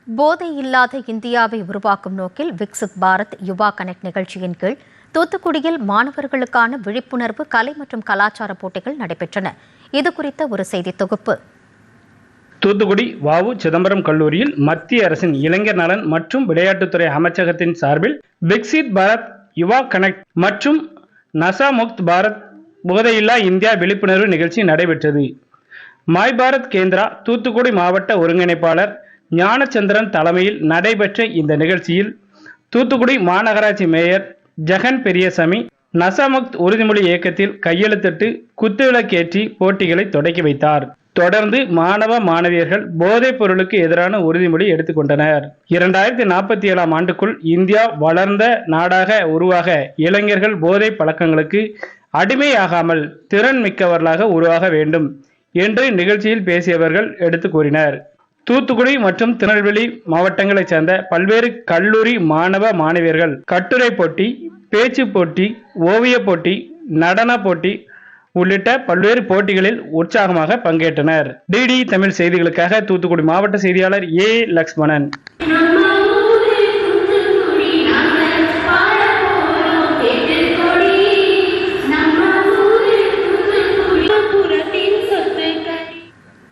போதை இல்லாத இந்தியாவை உருவாக்கும் நோக்கில் விக்சித் பாரத் யுவா கனெக்ட் நிகழ்ச்சியின் கீழ் தூத்துக்குடியில் மாணவர்களுக்கான விழிப்புணர்வு கலை மற்றும் கலாச்சார போட்டிகள் நடைபெற்றன. இதுகுறித்த ஒரு செய்தி தொகுப்பு. தூத்துக்குடி வ.உ. சிதம்பரம் கல்லூரியில் மத்திய அரசின் இளைஞர் நலன் மற்றும் விளையாட்டுத்துறை அமைச்சகத்தின் சார்பில் விக்சித் பாரத் யுவா கனெக்ட் மற்றும் நசா முக்த் பாரத் போதையில்லா இந்தியா விழிப்புணர்வு நிகழ்ச்சி நடைபெற்றது. மாய் பாரத் கேந்திரா தூத்துக்குடி மாவட்ட ஒருங்கிணைப்பாளர் ஞானச்சந்திரன் தலைமையில் நடைபெற்ற இந்த நிகழ்ச்சியில் தூத்துக்குடி மாநகராட்சி மேயர் ஜெகன் பெரியசாமி நசாமுக்த் உறுதிமொழி இயக்கத்தில் கையெழுத்திட்டு குத்துவிளக்கேற்றி போட்டிகளை தொடக்கி வைத்தார். தொடர்ந்து மாணவ மாணவியர்கள் போதைப் பொருளுக்கு எதிரான உறுதிமொழி எடுத்துக்கொண்டனர். 2047 ஆண்டுக்குள் இந்தியா வளர்ந்த நாடாக உருவாக இளைஞர்கள் போதை பழக்கங்களுக்கு அடிமையாகாமல் திறன் மிக்கவர்களாக உருவாக வேண்டும் என்று நிகழ்ச்சியில் பேசியவர்கள் எடுத்து கூறினர். தூத்துக்குடி மற்றும் திருநெல்வேலி மாவட்டங்களைச் சேர்ந்த பல்வேறு கல்லூரி மாணவ மாணவியர்கள் கட்டுரை போட்டி, பேச்சு போட்டி, ஓவிய போட்டி, நடன போட்டி உள்ளிட்ட பல்வேறு போட்டிகளில் உற்சாகமாக பங்கேற்றனர். டிடி தமிழ் செய்திகளுக்காக தூத்துக்குடி மாவட்ட செய்தியாளர் ஏ. லக்ஷ்மணன்.